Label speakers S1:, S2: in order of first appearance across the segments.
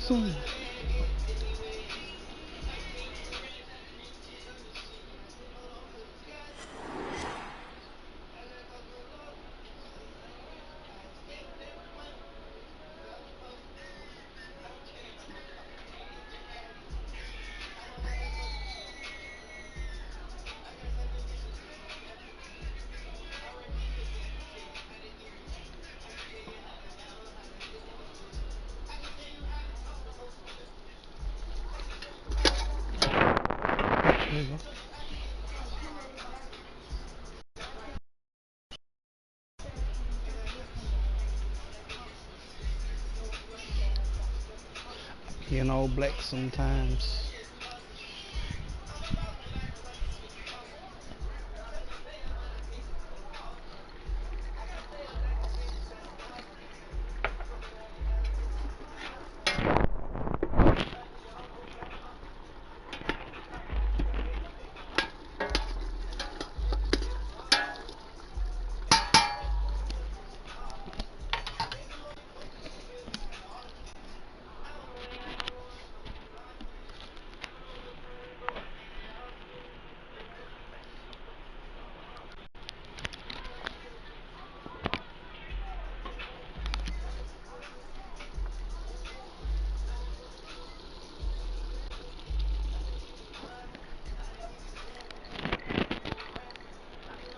S1: Soon. There you go. Being all black sometimes.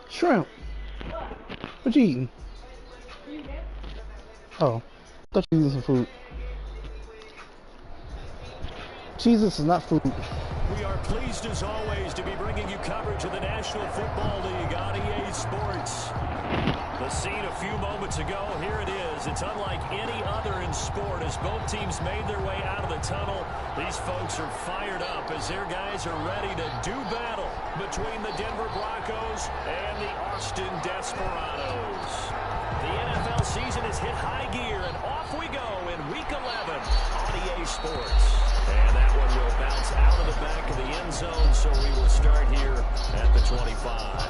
S1: Shrimp. What you eating? Oh, I thought you were eating some food. Jesus is not food.
S2: We are pleased as always to be bringing you coverage of the National Football League on EA Sports. The scene a few moments ago, here it is. It's unlike any other in sport as both teams made their way out of the tunnel. These folks are fired up as their guys are ready to do battle between the Denver Broncos and the Austin Desperados. The NFL season has hit high gear, and off we go in Week 11 on EA Sports. And that one will bounce out of the back of the end zone, so we will start here at the 25.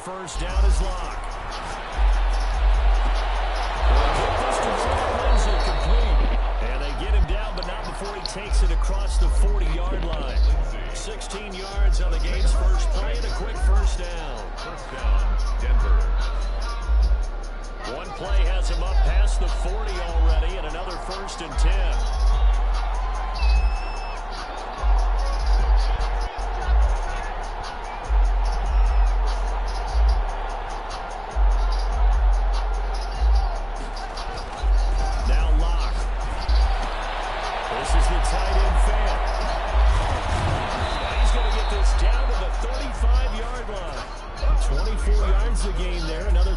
S2: First down is Lock. And they get him down, but not before he takes it across the 40-yard line. 16 yards on the game's first play and a quick first down. First down, Denver. One play has him up past the 40 already, and another 1st and 10.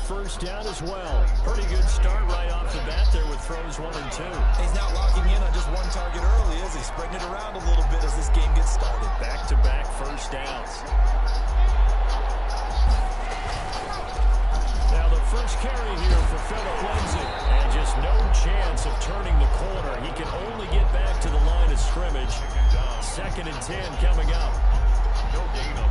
S2: First down as well. Pretty good start right off the bat there with throws 1 and 2.
S3: He's not locking in on just one target early, is he? Spreading it around a little bit as this game gets started.
S2: Back-to-back first downs. Now the first carry here for Philip Lindsay. And just no chance of turning the corner. He can only get back to the line of scrimmage. 2nd and 10 coming up.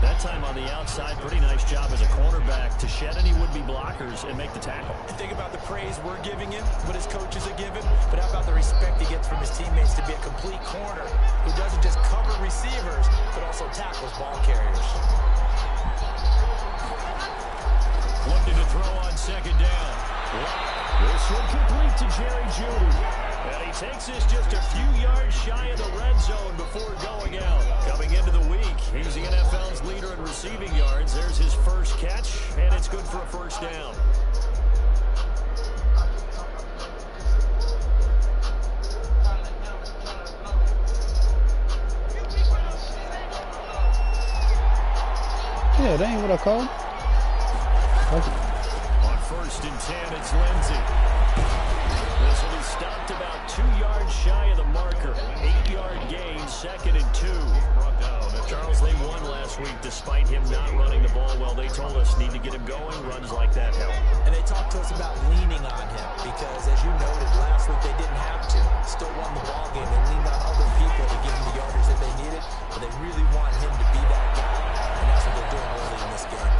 S2: That time on the outside, pretty nice job as a cornerback to shed any would-be blockers and make the tackle.
S3: And think about the praise we're giving him, what his coaches are giving, but how about the respect he gets from his teammates to be a complete corner who doesn't just cover receivers, but also tackles ball carriers.
S2: Looking to throw on 2nd down. This one complete to Jerry Jeudy. And he takes this just a few yards shy of the red zone before going out. Coming into the week, he's the NFL's leader in receiving yards. There's his first catch, and it's good for a first down.
S1: Yeah, that ain't what I called.
S2: On 1st and 10, it's Lindsay. This will be stopped about 2 yards shy of the marker. 8-yard gain, 2nd and 2. Charles, they won last week despite him not running the ball well. They told us need to get him going. Runs like that help.
S3: And they talked to us about leaning on him because, as you noted, last week they really want him to be that guy, and that's what they're doing early in this game.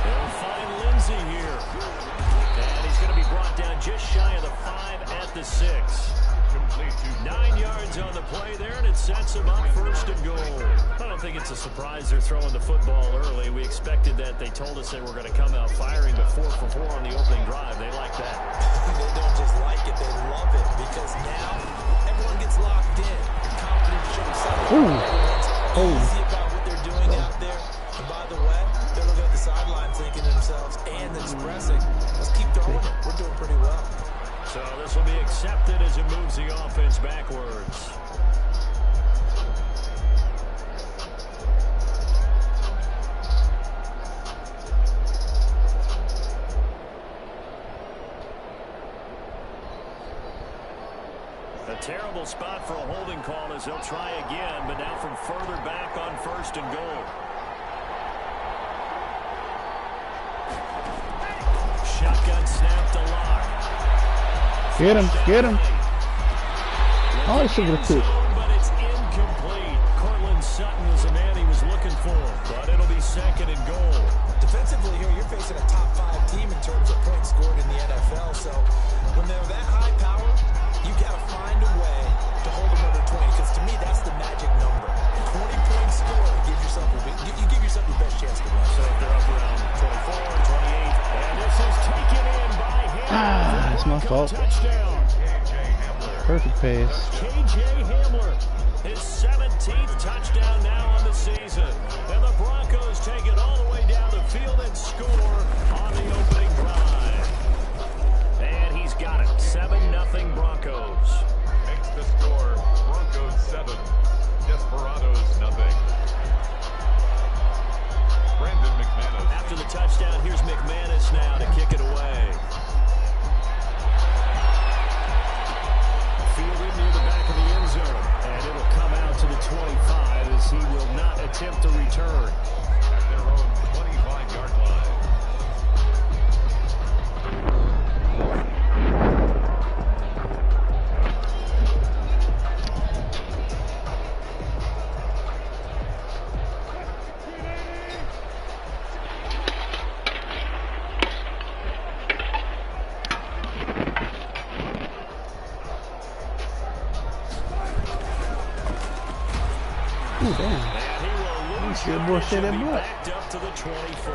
S2: They'll find Lindsey here. And he's going to be brought down just shy of the 5 at the 6. 9 yards on the play there, and it sets him up 1st and goal. I don't think it's a surprise they're throwing the football early. We expected that. They told us they were going to come out firing, but 4 for 4 on the opening drive. They like that.
S3: They don't just like it, they love it, because now everyone gets locked in. Confidence jumps up. Everyone's easy about what they're doing out there. And by the way, they're looking at the sideline thinking to themselves and expressing, let's keep throwing it. We're doing pretty well.
S2: So this will be accepted as it moves the offense backwards. A terrible spot for a holding call as they'll try again, but now from further back on 1st and goal. Shotgun snap to Locke.
S1: Get him, get him. Oh, he should have took.
S2: But it's incomplete. Cortland Sutton was the man he was looking for, but it'll be 2nd and goal.
S3: Defensively here, you're facing a top 5 team in terms of points scored in the NFL, so when they're that high power, you got to find a way to hold them under 20, because to me, that's the magic number. 20 points scored gives yourself you give yourself your best chance to win.
S2: So if they're up around 24, 28, and this is taken in by him.
S1: It's my fault.
S2: Touchdown.
S1: Perfect pass.
S2: K.J. Hamler, his 17th touchdown now on the season. And the Broncos take it all the way down the field and score on the opening drive. And he's got it. 7-0 Broncos.
S4: Makes the score Broncos 7, Desperados 0. Brandon McManus.
S2: After the touchdown, here's McManus now to kick it away. Fielded near the back of the end zone. And it'll come out to the 25 as he will not attempt to return.
S4: At their own 25-yard line.
S1: Ooh, damn.
S2: And he will lose
S1: Good boy, shit that butt.
S2: backed up to the 24.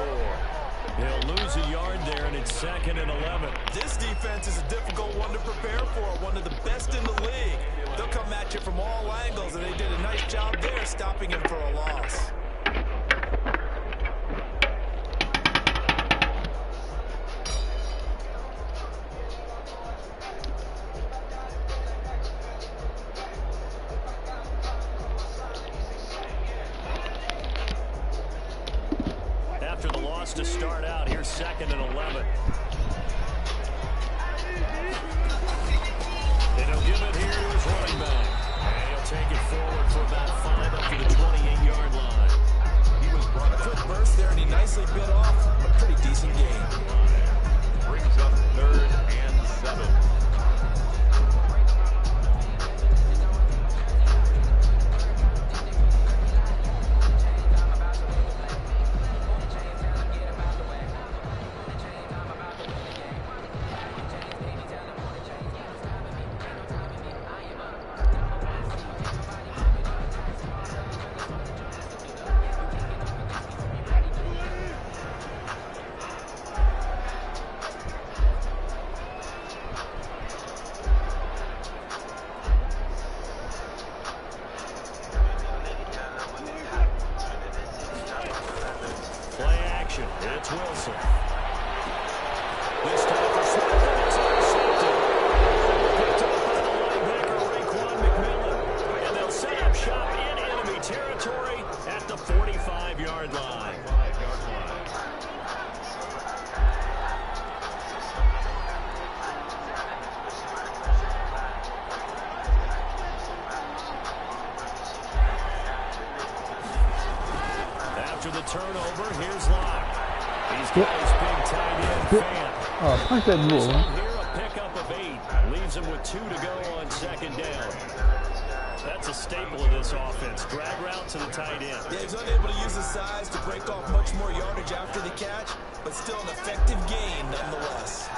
S2: He'll lose a yard there, and it's 2nd and 11.
S3: This defense is a difficult one to prepare for, one of the best in the league. They'll come at you from all angles, and they did a nice job there stopping him for a loss.
S2: After the loss to start out, here's 2nd and 11. And he'll give it here to his running back. And he'll take it forward for about 5 up to the 28-yard line.
S4: He was brought
S3: A
S4: up.
S3: quick burst there, and he nicely bit off a pretty decent game.
S4: Brings up 3rd and 7.
S2: Play action. It's Wilson. This time for Smith, and it's intercepted. Picked up by the linebacker, Raekwon McMillan. And they'll set up shop in enemy territory at the 45-yard line. After the turnover, here's Locke. He's got his big tight end fan.
S1: Oh, punch that bull.
S2: Here a pickup of 8. Leaves him with 2 to go on 2nd down. That's a staple of this offense. Drag route to the tight end.
S3: Yeah, he's unable to use his size to break off much more yardage after the catch, but still an effective gain nonetheless.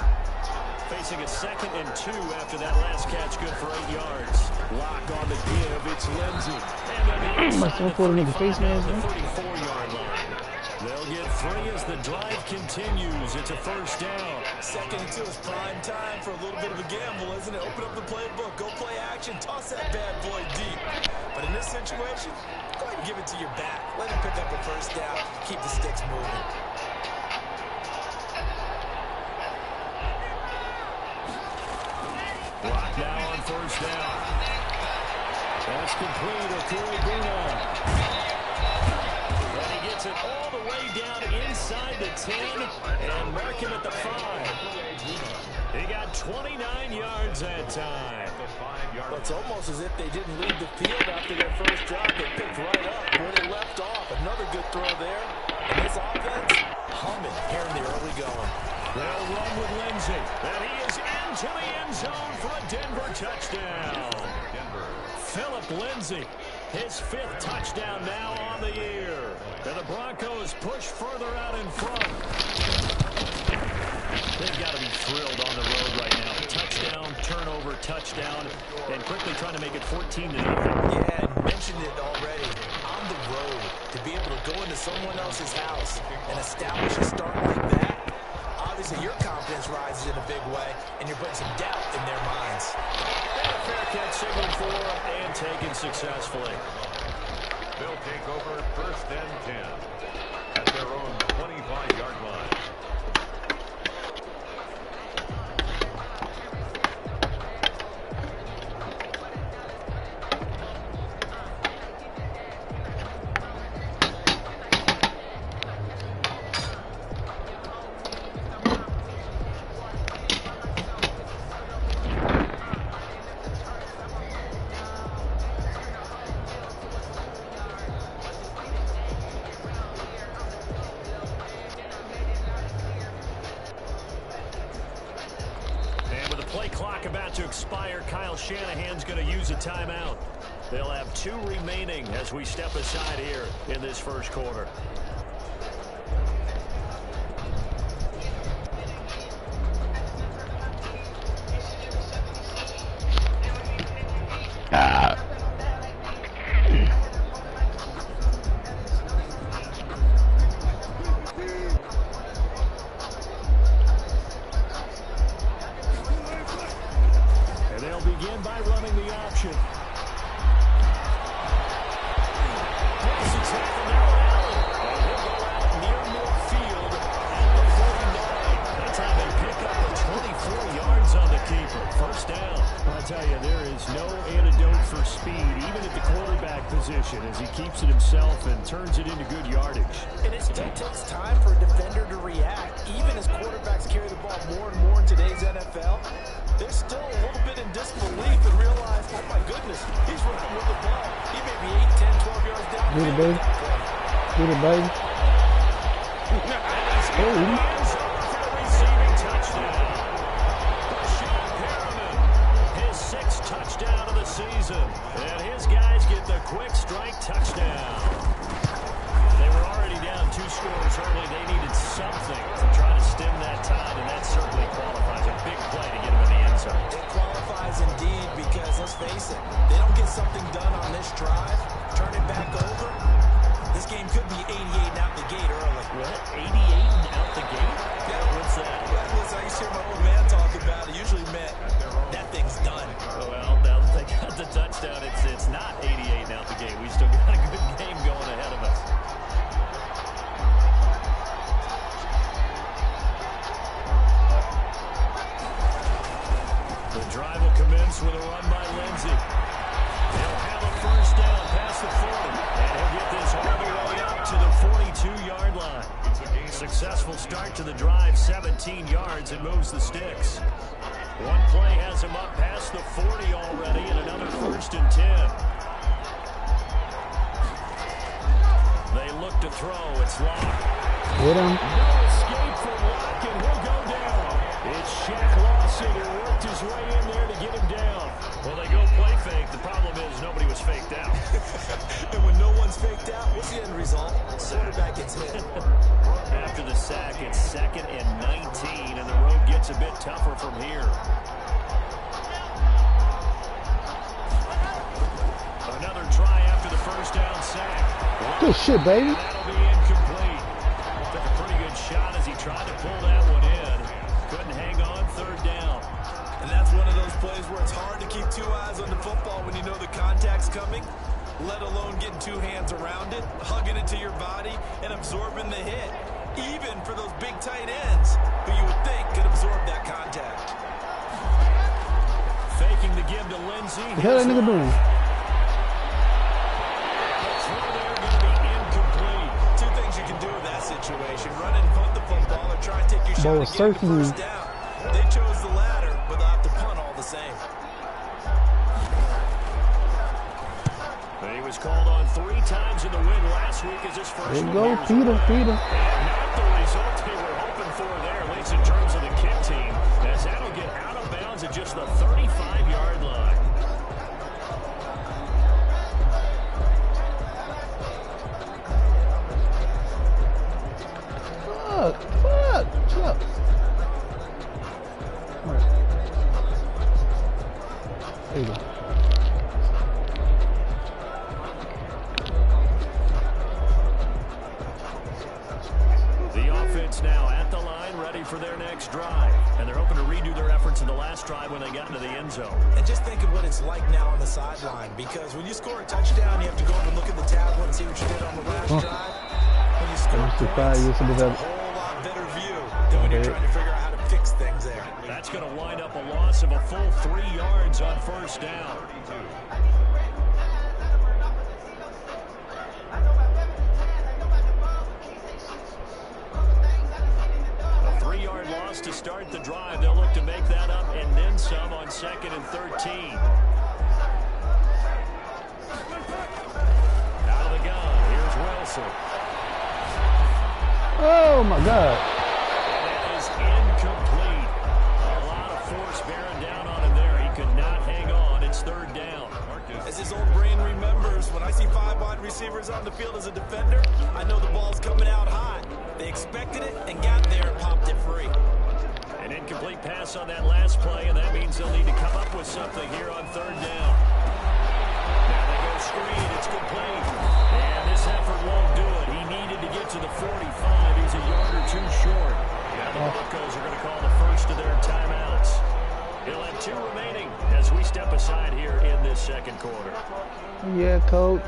S2: Facing a 2nd and 2 after that last catch, good for 8 yards. Lock on the give, it's Lindsey. And then the inside the 34-yard line. They'll get 3 as the drive continues. It's a first down.
S3: 2nd and 2 is prime time for a little bit of a gamble, isn't it? Open up the playbook, go play action, toss that bad boy deep. But in this situation, go ahead and give it to your back. Let him pick up a first down, keep the sticks moving.
S2: Lock now on first down. That's complete to Corey Bruno. And he gets it all the way down inside the 10 and mark him at the 5. He got 29 yards that time.
S3: Well, it's almost as if they didn't leave the field after their first drive. They picked right up where they left off. Another good throw there. And this offense, humming here in the early going.
S2: They'll run with Lindsey. And he is into the end zone for a Denver touchdown. Philip Lindsey, his 5th touchdown now on the year. And the Broncos push further out in front. They've got to be thrilled on the road right now. Touchdown, turnover, touchdown, and quickly trying to make it 14-0.
S3: Yeah, I mentioned it already. On the road, to be able to go into someone else's house and establish a start like that, obviously your confidence rises in a big way, and you're putting some doubt in their minds.
S2: And a fair catch signaled for and taken successfully.
S4: They'll take over 1st and 10 at their own 25-yard line.
S2: To expire, Kyle Shanahan's going to use a timeout. They'll have 2 remaining as we step aside here in this first quarter. Begin by running the option. Near midfield at the 49. That's how they pick up the 24 yards on the keeper. First down. I'll tell you, there is no antidote for speed, even at the quarterback position, as he keeps it himself and turns it into good yardage.
S3: And it still takes time for a defender to react, even as quarterbacks carry the ball more and more in today's NFL. They're still a little bit in disbelief and realize, oh my goodness, he's running with the ball. He may be 8, 10, 12 yards down.
S1: Get it, baby. Get it, baby.
S2: Receiving touchdown. His 6th touchdown of the season. And his guys get the quick strike touchdown. They were already down 2 scores early. They needed something to try to stem that tide, and that certainly qualifies. A big play to get him in the end zone.
S3: It qualifies indeed because, let's face it, they don't get something done on this drive, turn it back over, this game could be 88 and out the gate early.
S2: What? 88 and out the gate?
S3: Yeah.
S2: What's that?
S3: Well, I used to hear my old man talk about it. Usually meant that thing's done.
S2: Well, now that they got the touchdown, it's not 88 and out the gate. We still got a good game going ahead of us. The drive will commence with a run by Lindsey. They'll have a first down past the 40. And he'll get this all the way up to the 42-yard line. Successful start to the drive, 17 yards, and moves the sticks. One play has him up past the 40 already, and another 1st and 10. They look to throw. It's Locke.
S1: Get him.
S2: No escape from Locke, and he'll go down. It's Shaq Lawson who worked his way in there to get him down. Well, they go play fake. The problem is nobody was faked out.
S3: And when no one's faked out, what's the end result? Quarterback gets hit.
S2: After the sack, it's 2nd and 19, and the road gets a bit tougher from here. Another try after the first down sack.
S1: Good shit, baby.
S2: That'll be incomplete. Took a pretty good shot as he tried to pull that one in. Couldn't hang on, 3rd down.
S3: And that's one of those plays where it's hard to keep 2 eyes on the football when you know the contact's coming, let alone getting 2 hands around it, hugging it to your body, and absorbing the hit. Even for those big tight ends who you would think could absorb that contact.
S2: Faking the give to Lindsey.
S1: The hell that nigga doing?
S3: Two things you can do in that situation. Run and punt the football or try and take your shot
S1: Ball
S3: to get the first down. They chose the latter, but they'll have to punt all the same.
S2: He was called on 3 times in the win last week as his first.
S1: There you go, Peter.
S2: Not the result they were hoping for there, at least in terms of the kick team, as that'll get out of bounds at just the 35-yard line.
S1: Fuck. Chill out. All right. There you go.
S2: The offense now at the line, ready for their next drive. And they're hoping to redo their efforts in the last drive when they got into the end zone.
S3: And just think of what it's like now on the sideline, because when you score a touchdown, you have to go up and look at the tablet and see what you did on the last drive. When you score points, it's a whole lot better view than when you're trying to figure out how to fix things there.
S2: That's going to wind up a loss of a full 3 yards on 1st down. A 3-yard loss to start the drive. They'll look to make that up and then some on 2nd and 13. Out of the gun, here's Wilson.
S1: Oh my God.
S2: That is incomplete. A lot of force bearing down on him there. He could not hang on. It's 3rd down.
S3: As his old brain remembers, when I see 5 wide receivers on the field as a defender, I know the ball's coming out hot. They expected it and got there and popped it free.
S2: An incomplete pass on that last play, and that means they'll need to come up with something here on 3rd down. Now they go screen. It's complete. And this effort won't do it. He needed to get to the 45. He's a yard or 2 short. Yeah, the Broncos are going to call the first of their timeouts. He'll have 2 remaining as we step aside here in this 2nd quarter.
S1: Yeah, coach.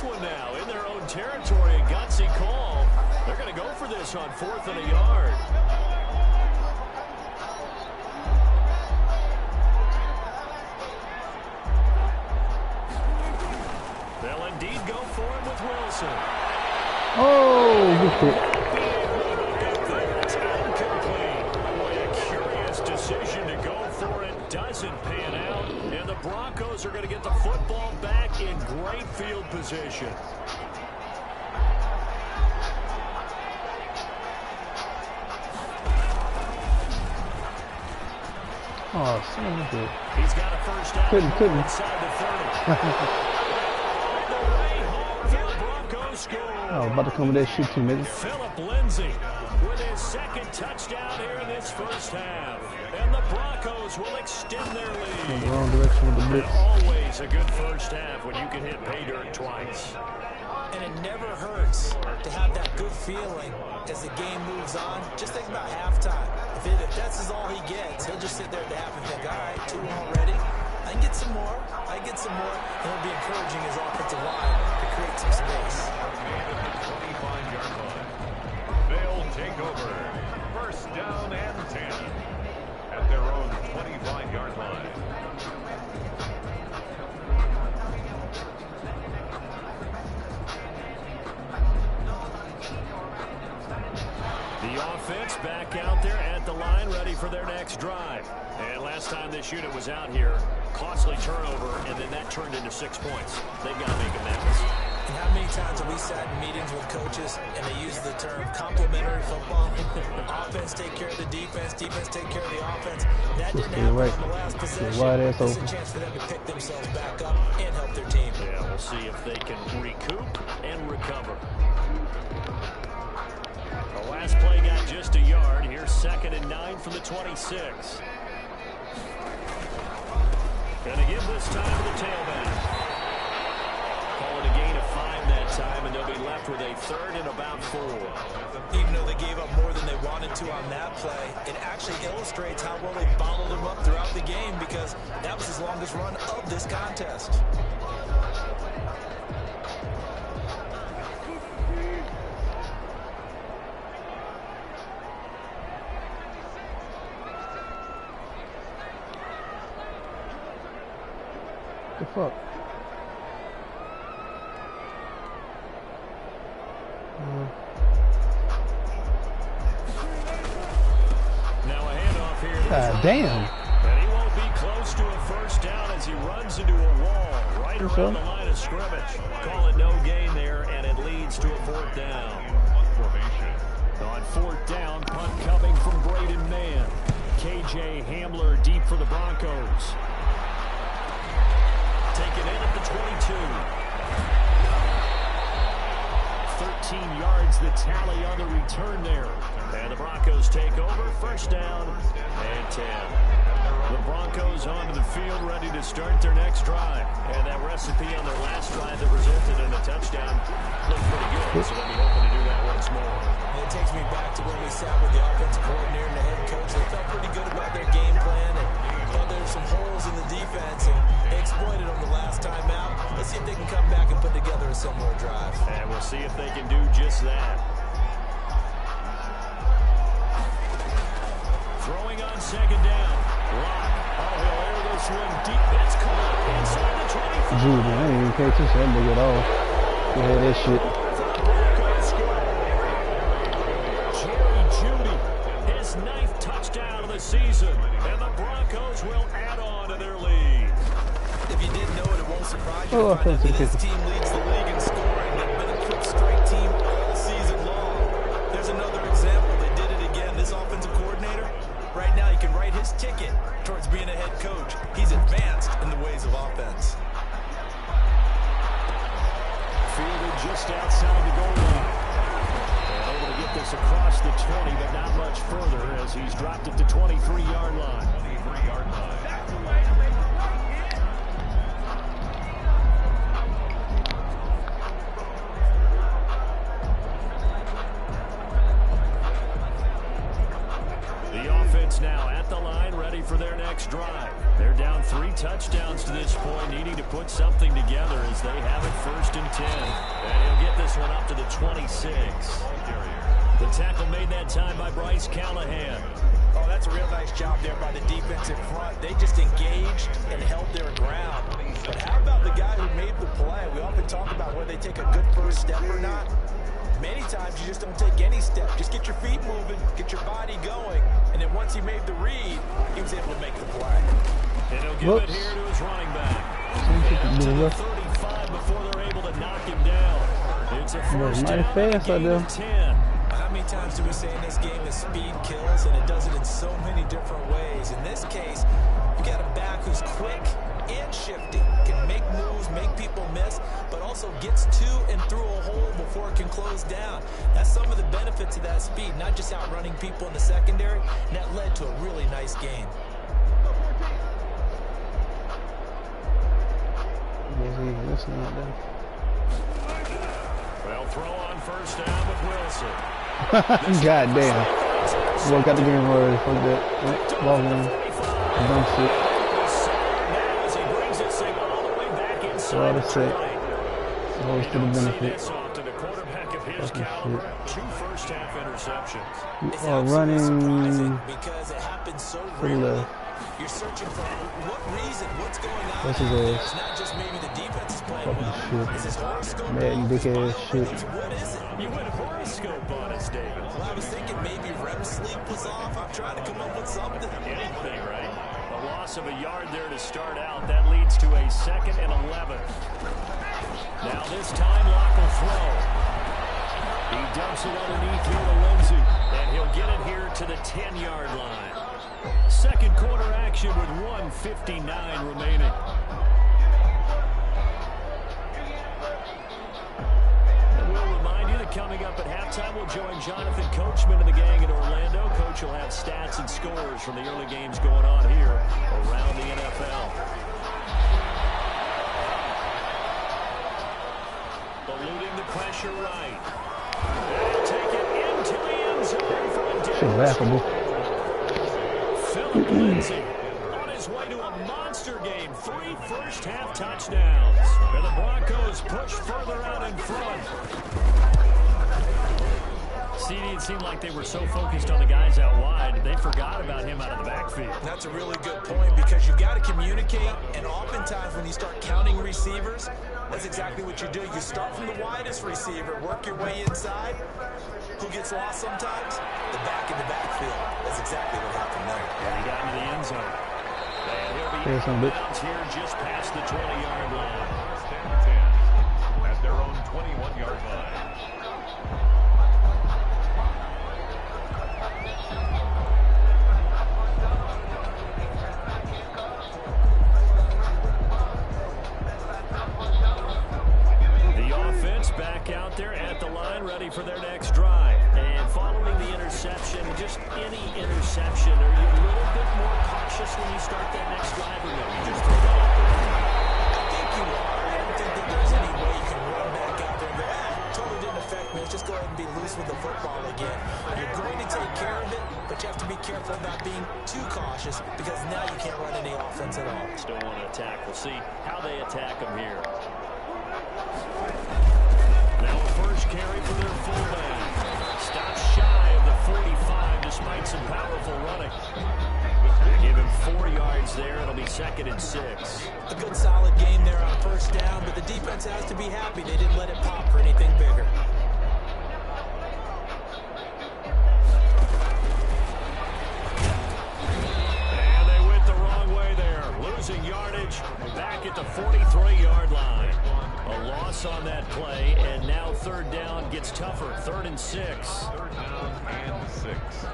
S2: One now in their own territory, a gutsy call. They're going to go for this on 4th and a yard. They'll indeed go for it with Wilson.
S1: Oh, good pick.
S2: That's incomplete. Boy, a curious decision to go for it. Doesn't pan out. And the Broncos are going to get the football back in great field position.
S1: Oh, son of a bitch.
S2: He's got a first down.
S1: Couldn't.
S2: Inside the 30.
S1: Oh, about to come with that shit too, nigga.
S2: Philip Lindsay with his 2nd touchdown here in this first half. And the Broncos will extend their lead.
S1: In the wrong direction with the blitz.
S2: Always a good first half when you can hit pay dirt twice.
S3: And it never hurts to have that good feeling as the game moves on. Just think about halftime. If that's all he gets, he'll just sit there at the half and think, all right, 2 already. I can get some more. And he'll be encouraging his offensive line to create some space.
S4: They'll take over. 1st down and 10 at their own 25-yard line.
S2: The offense back out there at the line, ready for their next drive. And last time this unit was out here, costly turnover, and then that turned into 6 points. They've got to make amends.
S3: And how many times have we sat in meetings with coaches and they use the term complementary football? Offense take care of the defense, defense take care of the offense. That didn't happen on the last possession. It's a chance for them to pick themselves back up and help their team.
S2: Yeah, we'll see if they can recoup and recover. The last play got just a yard. Here's 2nd and 9 from the 26. Gonna give this time to the tailback. Call it a gain of 5 that time, and they'll be left with a 3rd and about 4.
S3: Even though they gave up more than they wanted to on that play, it actually illustrates how well they followed them up throughout the game, because that was his longest run of this contest.
S1: The fuck?
S2: Now a handoff here.
S1: God damn.
S2: And he won't be close to a first down as he runs into a wall right around the line of scrimmage. Call it no gain there, and it leads to a 4th down. On 4th down, punt coming from Braden Mann. KJ Hamler deep for the Broncos. Taken in at the 22. 13 yards the tally on the return there. And the Broncos take over. 1st down and 10. The Broncos onto the field ready to start their next drive. And that recipe on their last drive that resulted in a touchdown looked pretty good. So they'll be hoping to do that once more.
S3: And it takes me back to when we sat with the offensive coordinator and the head coach. They felt pretty good about their game plan and thought there were some holes in the defense, and they exploited them the last time out. Let's see if they can come back and put together a similar drive.
S2: And we'll see if they can do just that. Throwing on 2nd down. Rock. Oh, he'll air this one deep. It's caught inside the 25.
S1: Dude, man, I didn't even pay attention to that nigga at all. He had that shit.
S2: Jerry Jeudy, his 9th touchdown of the season. And the Broncos will add on to their lead.
S3: If you didn't know it, it won't surprise you to find out that this team leads the league in scoring. They've been a quick strike team all season long. There's another example. They did it again. This offensive coordinator, right now he can write his ticket towards being a head coach. He's advanced in the ways of offense.
S2: Fielded just outside the goal line. And able to get this across the 20, but not much further as he's dropped it to 23-yard line.
S4: 23-yard line.
S2: Now at the line, ready for their next drive. They're down 3 touchdowns to this point, needing to put something together as they have it 1st and 10. And he'll get this one up to the 26. The tackle made that time by Bryce Callahan.
S3: Oh, that's a real nice job there by the defensive front. They just engaged and held their ground. But how about the guy who made the play? We often talk about whether they take a good first step or not. Many times you just don't take any step. Just get your feet moving, get your body going. And then once he made the read, he was able to make the play.
S2: And he'll give it here to his running back. Down to the 35 before they're able to knock him down. It's a 1st down and a gain of 10.
S3: How many times do we say in this game that speed kills, and it does it in so many different ways? In this case, you got a back who's quick and shifty, can make moves, make people miss, but also gets to and through a hole before it can close down. That's some of the benefits of that speed, not just outrunning people in the secondary, and that led to a really nice gain.
S1: That's not done.
S2: Well, throw on 1st down with Wilson.
S1: God damn. Well, got the game already. Fuck that. Ball game. Dumb shit. Well, that's it. Always to the benefit. Fucking shit.
S2: 2 first-half interceptions.
S1: You are running
S3: because it happens so
S1: to the left.
S3: You're searching for what reason, what's going on.
S1: That's his ass.
S3: It's not just maybe the defense is playing
S1: Fucking
S3: well.
S1: shit.
S3: It's his horoscope.
S1: Madden dick ass shit.
S3: What is it?
S2: You went horoscope on us, David.
S3: Well, I was thinking maybe REM sleep was off. I'm trying to come up with something.
S2: Anything, right? A loss of a yard there to start out. That leads to a 2nd and 11. Now this time, Locke will throw. He dumps it underneath here to Lindsey. And he'll get it here to the 10-yard line. Second quarter action with 1:59 remaining. Coming up at halftime, we'll join Jonathan Coachman and the gang in Orlando. Coach will have stats and scores from the early games going on here around the NFL. Eluding the pressure right. They'll take it into the end zone for a
S1: laughable.
S2: Philip Lindsay on his way to a monster game. 3 first-half touchdowns. And the Broncos push further out in front. It seemed like they were so focused on the guys out wide, they forgot about him out of the backfield.
S3: That's a really good point because you've got to communicate, and oftentimes when you start counting receivers, that's exactly what you do. You start from the widest receiver, work your way inside. Who gets lost sometimes? The back in the backfield. That's exactly what happened there.
S2: And he got into the end zone. And he'll be out of bounds here just past the 20-yard line.
S4: First and 10 at their own 21-yard line.
S2: Back out there at the line, ready for their next drive. And following the interception, just any interception, are you a little bit more cautious when you start that next drive, or no? You just throw that out there?
S3: I think you are. I don't think that there's any way you can run back out there and go, totally didn't affect me. Let's just go ahead and be loose with the football again. You're going to take care of it, but you have to be careful about being too cautious because now you can't run any offense at all.
S2: Still want to attack. We'll see how they attack them here. Now a first carry for their fullback. Stops shy of the 45 despite some powerful running. They give him 4 yards there. It'll be 2nd and 6.
S3: A good solid game there on first down, but the defense has to be happy they didn't let it pop for anything bigger.
S2: And they went the wrong way there. Losing yardage back at the 43-yard line. A loss on that play, and now 3rd down gets tougher. 3rd and 6.
S4: 3rd down and 6.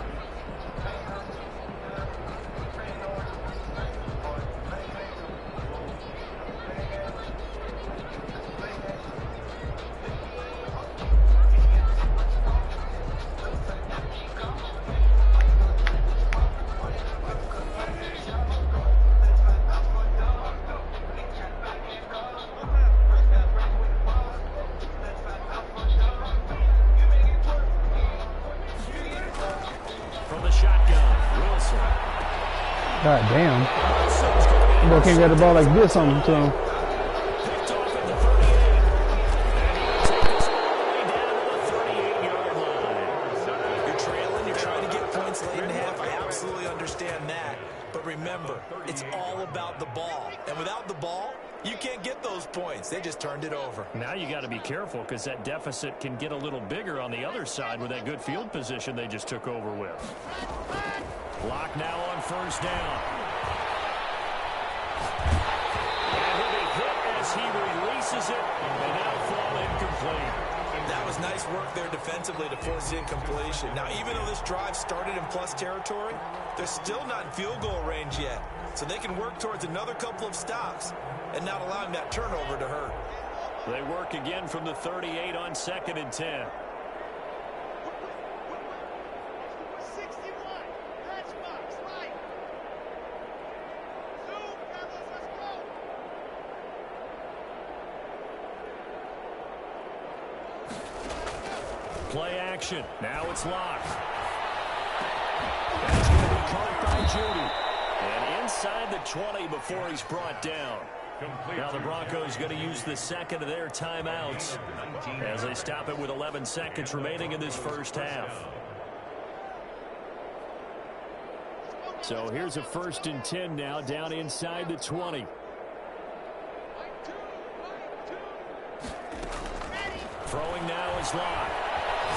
S1: God damn. Boy can't get the ball like this on him.
S2: Picked off at the 38. And he takes all the way down to the 38-yard line.
S3: You're trailing, you're trying to get points late in half. I absolutely understand that. But remember, it's all about the ball. And without the ball, you can't get those points. They just turned it over.
S2: Now you got to be careful because that deficit can get a little bigger on the other side with that good field position they just took over with. Locke now on first down. And he'll be hit as he releases it and now fall incomplete.
S3: That was nice work there defensively to force the incompletion. Now, even though this drive started in plus territory, they're still not in field goal range yet. So they can work towards another couple of stops and not allowing that turnover to hurt.
S2: They work again from the 38 on 2nd and 10. Play action. Now it's Locke. That's going to be caught by Judy. And inside the 20 before he's brought down. Now the Broncos going to use the second of their timeouts as they stop it with 11 seconds remaining in this first half. So here's a 1st and 10 now down inside the 20. Throwing now is Locke.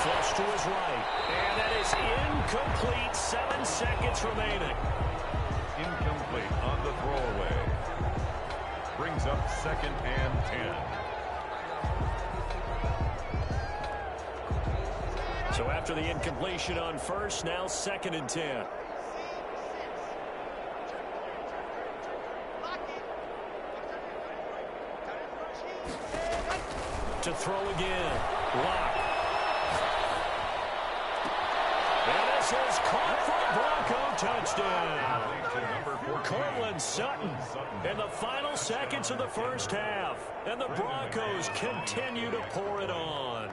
S2: Flush to his right. And that is Incomplete. 7 seconds remaining.
S4: Incomplete on the throwaway. Brings up 2nd and 10.
S2: So after the incompletion on first, now 2nd and 10. To throw again. Lock. And this is caught for a Bronco touchdown. Cortland Sutton in the final seconds of the first half. And the Broncos continue to pour it on.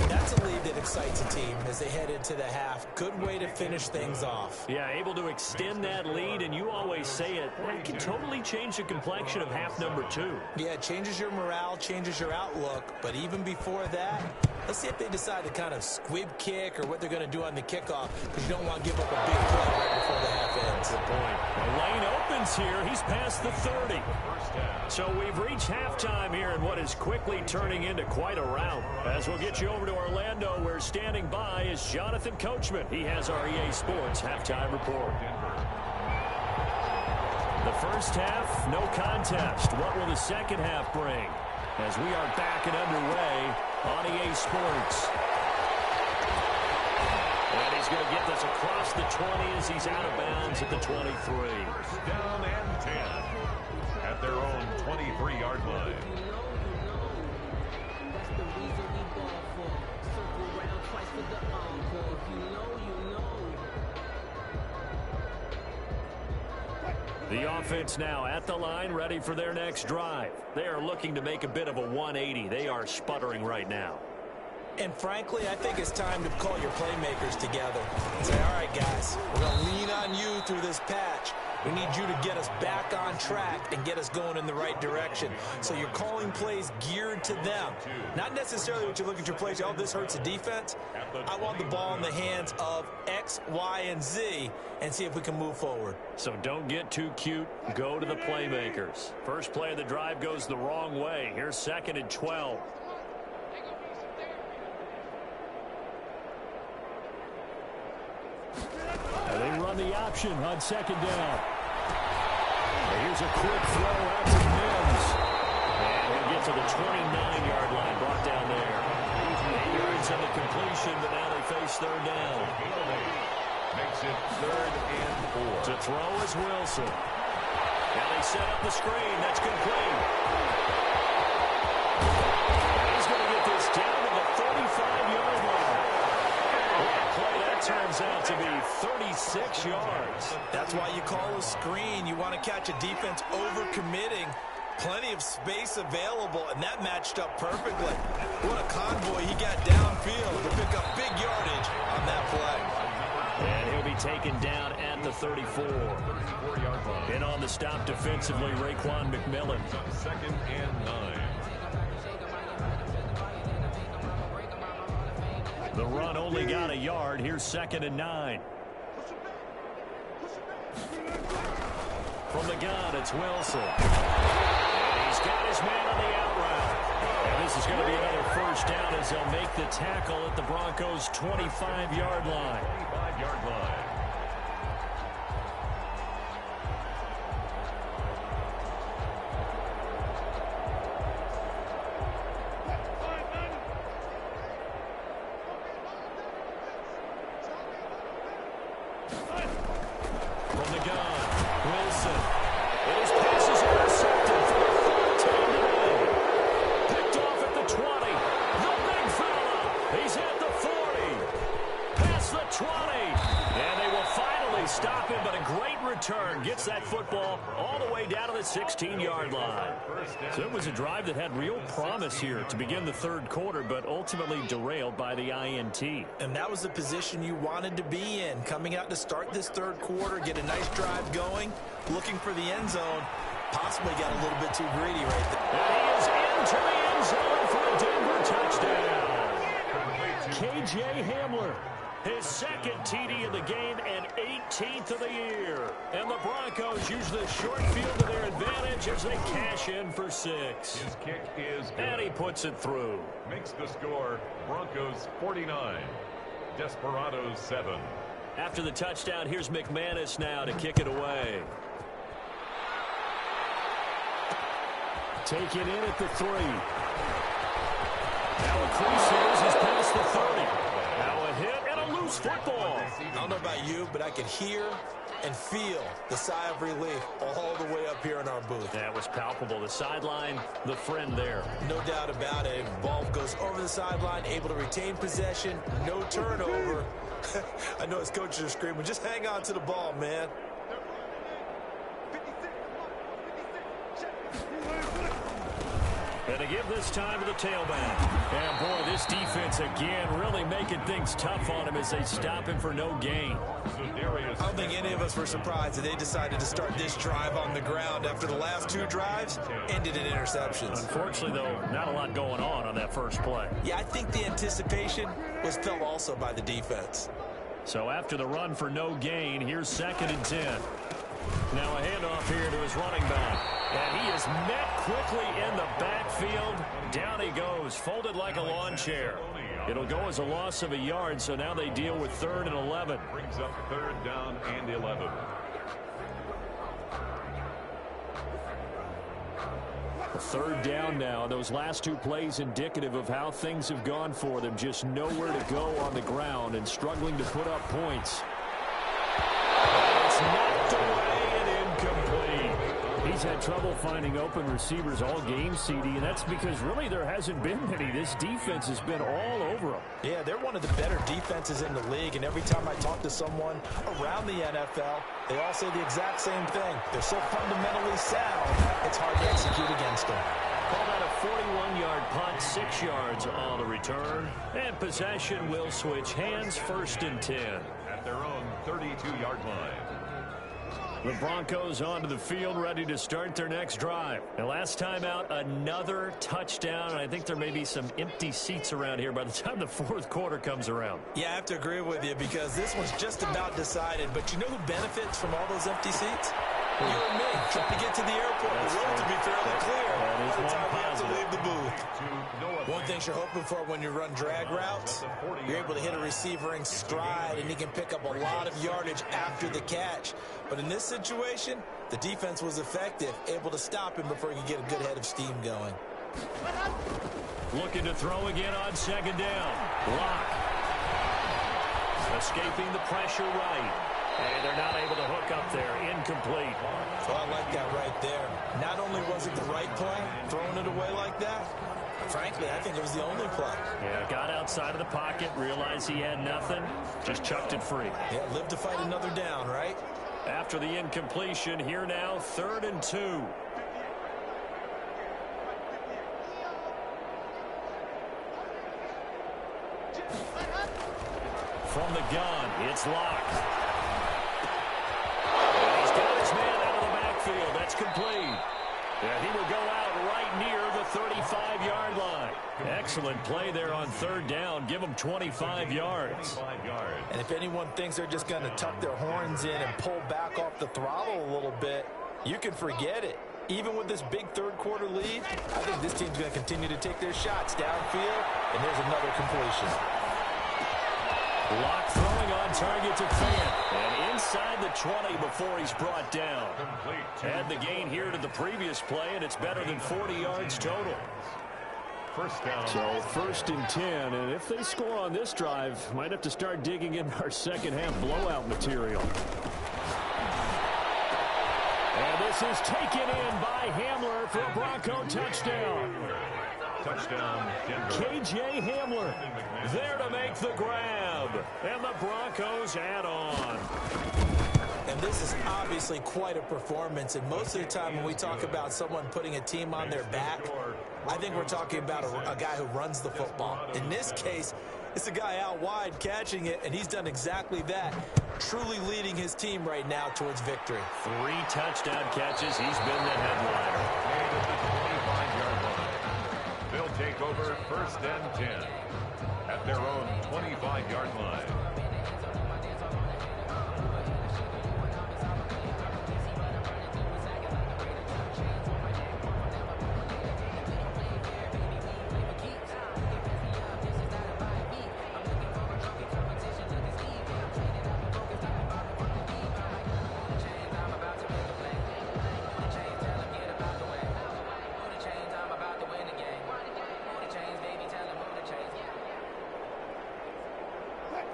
S3: That's a lead that excites a team as they head into the half. Good way to finish things off.
S2: Yeah, able to extend that lead, and you always say it, that can totally change the complexion of half number 2.
S3: Yeah, it changes your morale, changes your outlook. But even before that, let's see if they decide to kind of squib kick or what they're going to do on the kickoff, because you don't want to give up a big play right before the half ends.
S2: Good point. The lane opens here. He's past the 30. So we've reached halftime here in what is quickly turning into quite a rout. As we'll get you over to Orlando, where standing by is Jonathan Coachman. He has our EA Sports halftime report. The first half, no contest. What will the second half bring? As we are back and underway on EA Sports. And he's going to get this across the 20 as he's out of bounds at the 23.
S4: First down and 10 at their own 23-yard line.
S2: The offense now at the line, ready for their next drive. They are looking to make a bit of a 180. They are sputtering right now.
S3: And frankly, I think it's time to call your playmakers together and say, all right, guys, we're going to lean on you through this patch. We need you to get us back on track and get us going in the right direction. So you're calling plays geared to them. Not necessarily what you look at your plays, oh, this hurts the defense. I want the ball in the hands of X, Y, and Z and see if we can move forward.
S2: So don't get too cute. Go to the playmakers. First play of the drive goes the wrong way. Here's 2nd and 12. They run the option on 2nd down. Here's a quick throw out to Mims. And he'll get to the 29-yard line, brought down there. 8 yards on the completion, but now they face 3rd down.
S4: Makes it 3rd and 4.
S2: To throw is Wilson. Now they set up the screen. That's complete. And he's going to get this down to the 35-yard line. That turns out to be 36 yards.
S3: That's why you call a screen. You want to catch a defense over-committing. Plenty of space available, and that matched up perfectly. What a convoy he got downfield to pick up big yardage on that play.
S2: And he'll be taken down at the 34.
S4: 34-yard line.
S2: And on the stop defensively, Raekwon McMillan.
S4: 2nd and 9.
S2: The run only got a yard. Here's 2nd and 9. From the gun, it's Wilson. And he's got his man on the out route. And this is going to be another first down as they'll make the tackle at the Broncos' 25-yard line.
S4: 25-yard line.
S2: From the gun, Wilson. And his pass is intercepted for the 4th time today. Picked off at the 20. The big fella. He's at the 40. Past the 20. And they will finally stop him, but a great return. Gets that football all the way down to the 16-yard line. So it was a drive that had real promise here to begin the 3rd quarter, but ultimately derailed by the INT.
S3: And that was the position you wanted to be in, coming out to start this 3rd quarter, get a nice drive going, looking for the end zone. Possibly got a little bit too greedy right there.
S2: And he is into the end zone for a Denver touchdown. K.J. Hamler, his 2nd TD of the game and 18th of the year. And the Broncos use the short field to their advantage as they cash in for 6.
S4: His kick is good.
S2: And he puts it through.
S4: Makes the score Broncos 49, Desperados 7.
S2: After the touchdown, here's McManus now to kick it away. Take it in at the 3. Now a crease here as he's past the 30. Now a hit and a loose football.
S3: I don't know about you, but I could hear and feel the sigh of relief all the way up here in our booth.
S2: That was palpable. The sideline, the friend there.
S3: No doubt about it. Ball goes over the sideline, able to retain possession, no turnover. I know his coaches are screaming, just hang on to the ball, man.
S2: And to give this time to the tailback. And boy, this defense again really making things tough on him as they stop him for no gain.
S3: I don't think any of us were surprised that they decided to start this drive on the ground after the last 2 drives ended in interceptions.
S2: Unfortunately, though, not a lot going on that first play.
S3: Yeah, I think the anticipation was felt also by the defense.
S2: So after the run for no gain, here's 2nd and 10. Now a handoff here to his running back. And he is met quickly in the backfield. Down he goes, folded like a lawn chair. It'll go as a loss of a yard, so now they deal with 3rd and 11.
S4: Brings up 3rd down and 11.
S2: A 3rd down now. Those last 2 plays indicative of how things have gone for them. Just nowhere to go on the ground and struggling to put up points. It's knocked away and incomplete. He's had trouble finding open receivers all game, CD, and that's because really there hasn't been many. This defense has been all over them.
S3: Yeah, they're one of the better defenses in the league, and every time I talk to someone around the NFL, they all say the exact same thing. They're so fundamentally sound, it's hard to execute against them.
S2: Call that a 41-yard punt, 6 yards on the return, and possession will switch hands, 1st and 10.
S4: At their own 32-yard line.
S2: The Broncos onto the field, ready to start their next drive. And last time out, another touchdown. And I think there may be some empty seats around here by the time the 4th quarter comes around.
S3: Yeah, I have to agree with you because this one's just about decided. But you know who benefits from all those empty seats? You and me, trying to get to the airport. The road to be fairly clear by the time we have to leave the booth. One thing you're hoping for when you run drag routes, you're able to hit a receiver in stride, and he can pick up a lot of yardage after the catch. But in this situation, the defense was effective, able to stop him before he could get a good head of steam going.
S2: Looking to throw again on 2nd down. Lock. Escaping the pressure right. And they're not able to hook up there. Incomplete.
S3: So I like that right there. Not only was it the right play, throwing it away like that, frankly, I think it was the only play.
S2: Yeah, got outside of the pocket, realized he had nothing, just chucked it free.
S3: Yeah, live to fight another down, right?
S2: After the incompletion, here now, 3rd and 2. From the gun, it's locked. He's got his man out of the backfield. That's complete. And he will go out right near the 35-yard line. Excellent play there on 3rd down. Give him 25 yards.
S3: And if anyone thinks they're just going to tuck their horns in and pull back off the throttle a little bit, you can forget it. Even with this big 3rd quarter lead, I think this team's going to continue to take their shots downfield, and there's another completion.
S2: Lock throwing on target to Fant. And inside the 20 before he's brought down. Add the gain here to the previous play, and it's better than 40 yards total.
S4: First down.
S2: So 1st and 10, and if they score on this drive, might have to start digging in our second half blowout material. And this is taken in by Hamler for a Bronco touchdown.
S4: Touchdown, Denver.
S2: K.J. Hamler there to make the grab. And the Broncos add on.
S3: And this is obviously quite a performance. And most of the time when we talk about someone putting a team on their back, I think we're talking about a guy who runs the football. In this case, it's a guy out wide catching it, and he's done exactly that, truly leading his team right now towards victory.
S2: 3 touchdown catches. He's been the headliner.
S4: They'll take over 1st and 10 at their own 25-yard line.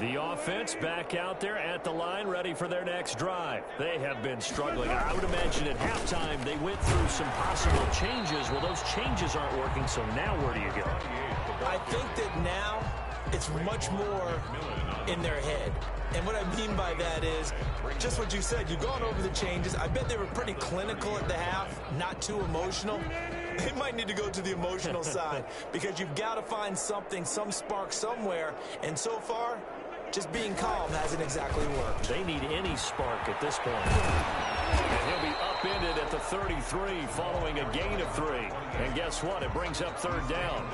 S2: The offense back out there at the line, ready for their next drive. They have been struggling. I would imagine at halftime they went through some possible changes. Well, those changes aren't working, so now where do you go?
S3: I think that now it's much more in their head. And what I mean by that is just what you said. You've gone over the changes. I bet they were pretty clinical at the half, not too emotional. They might need to go to the emotional side because you've got to find something, some spark somewhere. And so far, just being calm hasn't exactly worked.
S2: They need any spark at this point. And he'll be upended at the 33 following a gain of 3. And guess what? It brings up third down.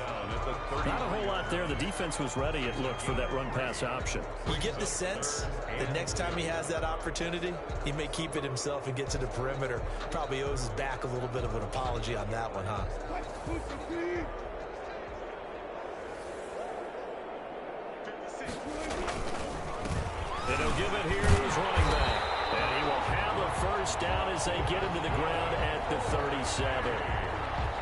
S2: Not a whole lot there. The defense was ready, it looked, for that run-pass option.
S3: You get the sense that next time he has that opportunity, he may keep it himself and get to the perimeter. Probably owes his back a little bit of an apology on that one, huh?
S2: And he'll give it here to his running back. And he will have a first down as they get him to the ground at the 37.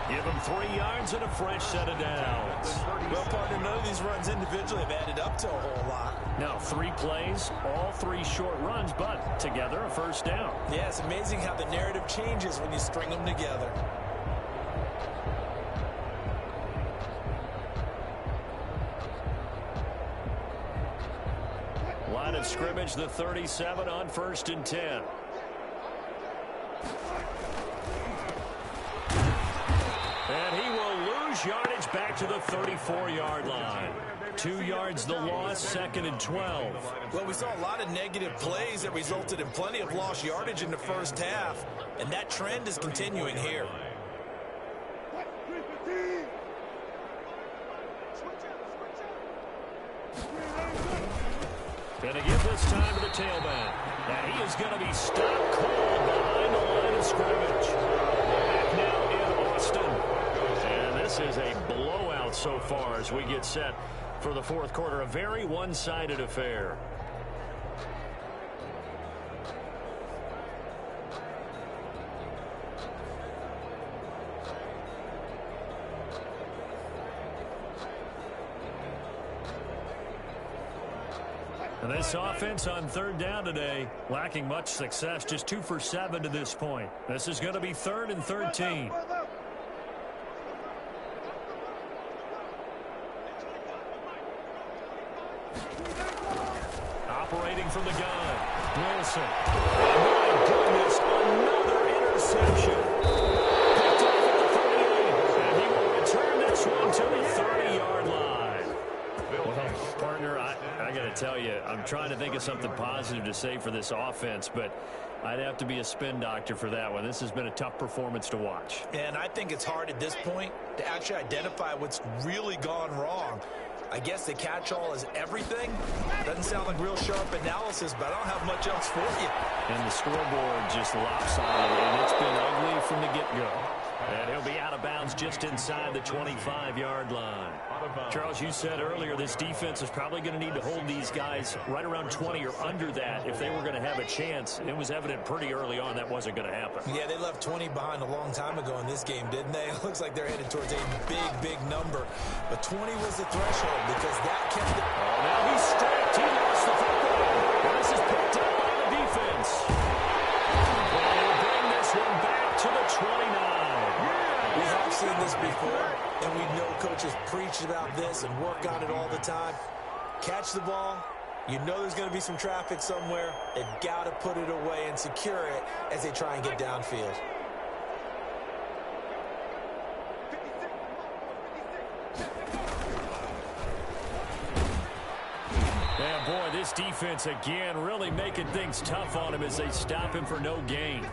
S2: Give him 3 yards and a fresh set of downs.
S3: Well, partner, none of these runs individually have added up to a whole lot.
S2: Now, 3 plays, all 3 short runs, but together a first down.
S3: Yeah, it's amazing how the narrative changes when you string them together.
S2: Line of scrimmage, the 37 on 1st and 10. And he will lose yardage back to the 34-yard line. 2 yards the loss, 2nd and 12.
S3: Well, we saw a lot of negative plays that resulted in plenty of lost yardage in the first half, and that trend is continuing here.
S2: Going to give this time to the tailback. And he is going to be stopped cold behind the line of scrimmage. Back now in Austin. And this is a blowout so far as we get set for the 4th quarter. A very one-sided affair. And this offense on 3rd down today, lacking much success, just 2 for 7 to this point. This is going to be 3rd and 13. Operating from the gun, Wilson. Oh my goodness, another interception. Picked off at the 38, and he will return this one to the 30-yard line. Well, partner, I got to tell you, I'm trying to think of something positive to say for this offense, but I'd have to be a spin doctor for that one. This has been a tough performance to watch.
S3: And I think it's hard at this point to actually identify what's really gone wrong. I guess the catch-all is everything. Doesn't sound like real sharp analysis, but I don't have much else for you.
S2: And the scoreboard just lopsided, and it's been ugly from the get-go. And he'll be out of bounds just inside the 25-yard line. Charles, you said earlier this defense is probably going to need to hold these guys right around 20 or under that if they were going to have a chance. It was evident pretty early on that wasn't going to happen.
S3: Yeah, they left 20 behind a long time ago in this game, didn't they? It looks like they're headed towards a big, big number. But 20 was the threshold because that kept it.
S2: Oh, now he's stripped. He lost the football. And this is picked up by the defense. And he'll bring this one back to the 29.
S3: We have seen this before, and we know coaches preach about this and work on it all the time. Catch the ball. You know there's going to be some traffic somewhere. They've got to put it away and secure it as they try and get downfield.
S2: Yeah, boy, this defense again really making things tough on him as they stop him for no gain.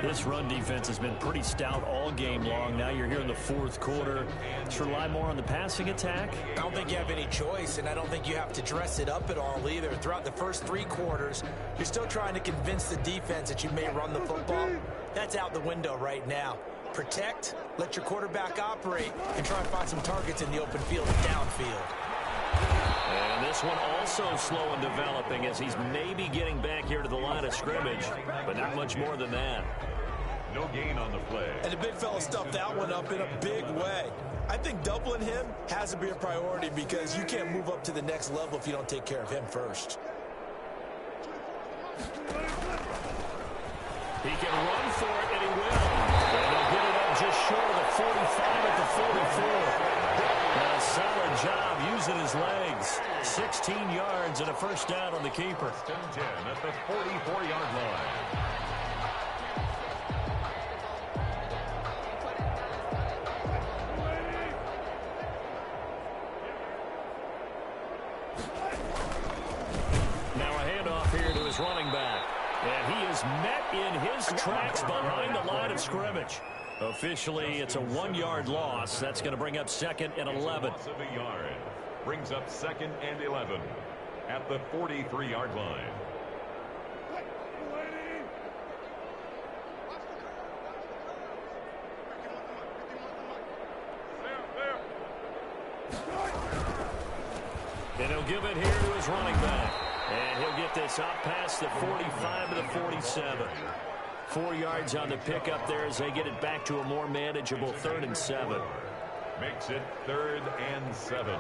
S2: This run defense has been pretty stout all game long. Now you're here in the 4th quarter. Let's rely more on the passing attack.
S3: I don't think you have any choice, and I don't think you have to dress it up at all either. Throughout the first 3 quarters, you're still trying to convince the defense that you may run the football. That's out the window right now. Protect, let your quarterback operate, and try and find some targets in the open field and downfield.
S2: And this one also slow in developing as he's maybe getting back here to the line of scrimmage, but not much more than that.
S4: No gain on the play.
S3: And the big fella stuffed that one up in a big way. I think doubling him has to be a priority because you can't move up to the next level if you don't take care of him first.
S2: He can run for it, and he will. And they'll get it up just short of the 45 at the 44. A solid job using his legs. 16 yards and a first down on the keeper.
S4: 10-10 at the 44-yard line.
S2: Now a handoff here to his running back. And he is met in his tracks behind the line of scrimmage. Officially, it's a 1-yard loss. That's going to bring up 2nd and 11.
S4: Loss of a yard. Brings up 2nd and 11 at the 43-yard line.
S2: And he'll give it here to his running back. And he'll get this up past the 45 to the 47. 4 yards on the pickup there as they get it back to a more manageable 3rd and 7.
S4: Makes it 3rd and 7.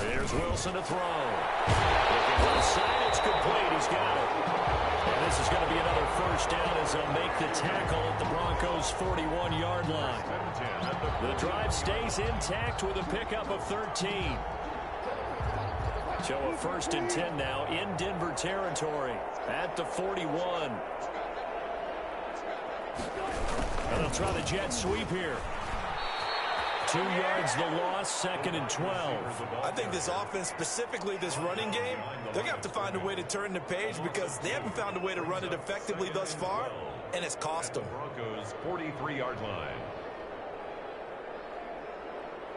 S2: Here's Wilson to throw. Looking to the side, it's complete. He's got it. And this is going to be another first down as they'll make the tackle at the Broncos' 41-yard line. The drive stays intact with a pickup of 13. So a 1st and 10 now in Denver territory at the 41. And they'll try the jet sweep here. 2 yards the loss, 2nd and 12.
S3: I think this offense, specifically this running game, they're going to have to find a way to turn the page because they haven't found a way to run it effectively thus far, and it's cost them.
S4: Broncos 43-yard line.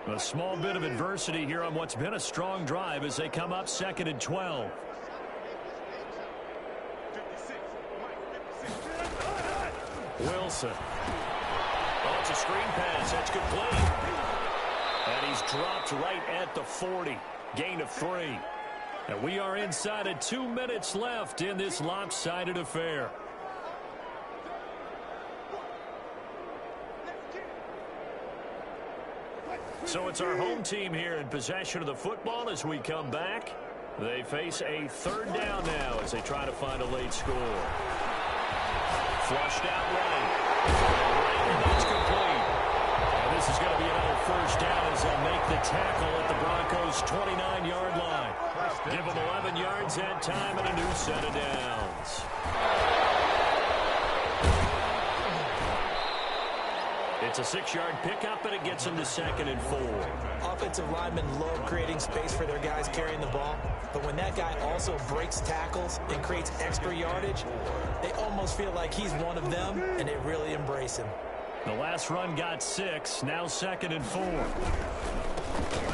S2: A small bit of adversity here on what's been a strong drive as they come up 2nd and 12. Wilson. Oh, it's a screen pass. That's complete. And he's dropped right at the 40. Gain of 3. And we are inside of 2 minutes left in this lopsided affair. So it's our home team here in possession of the football as we come back. They face a 3rd down now as they try to find a late score. Flushed out running. And that's complete. And this is going to be another first down as they'll make the tackle at the Broncos' 29-yard line. Give them 11 yards that time and a new set of downs. It's a 6-yard pickup, and it gets them to 2nd and 4.
S3: Offensive linemen love creating space for their guys carrying the ball, but when that guy also breaks tackles and creates extra yardage, they almost feel like he's one of them, and they really embrace him.
S2: The last run got 6, now 2nd and 4.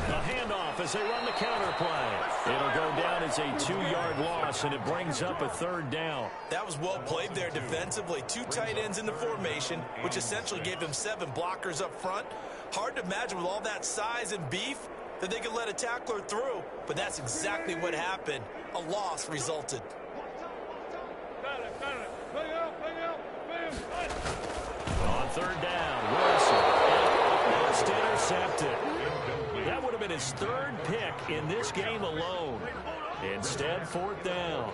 S2: A handoff as they run the counter play. It'll go down as a 2-yard loss, and it brings up a 3rd down.
S3: That was well played there defensively. 2 tight ends in the formation, which essentially gave them 7 blockers up front. Hard to imagine with all that size and beef that they could let a tackler through, but that's exactly what happened. A loss resulted.
S2: On 3rd down, Wilson. Almost intercepted. That would have been his 3rd pick in this game alone. Instead, 4th down.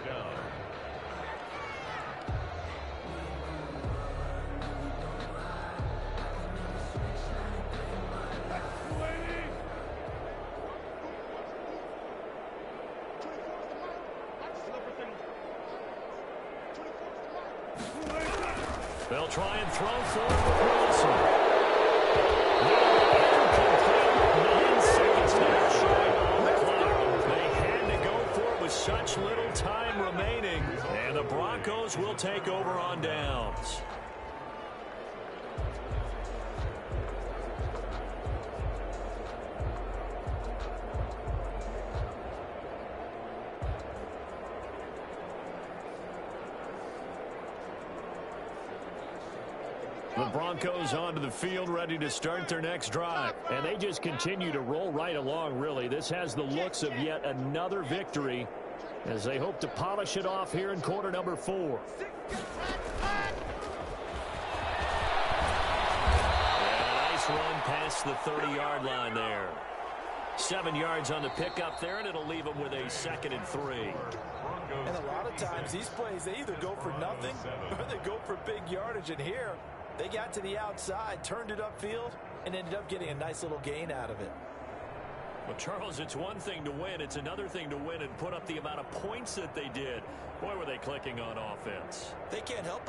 S2: They'll try and throw for it with Wilson. Incomplete. 9 seconds now showing on the clock. They had to go for it with such little time remaining. And the Broncos will take over on downs. Broncos onto the field, ready to start their next drive. And they just continue to roll right along, really. This has the looks of yet another victory as they hope to polish it off here in quarter number 4. And a nice run past the 30-yard line there. 7 yards on the pickup there, and it'll leave them with a 2nd and 3.
S3: And a lot of times these plays, they either go for nothing or they go for big yardage. And here, they got to the outside, turned it upfield, and ended up getting a nice little gain out of it.
S2: Well, Charles, it's one thing to win. It's another thing to win and put up the amount of points that they did. Boy, were they clicking on offense.
S3: They can't help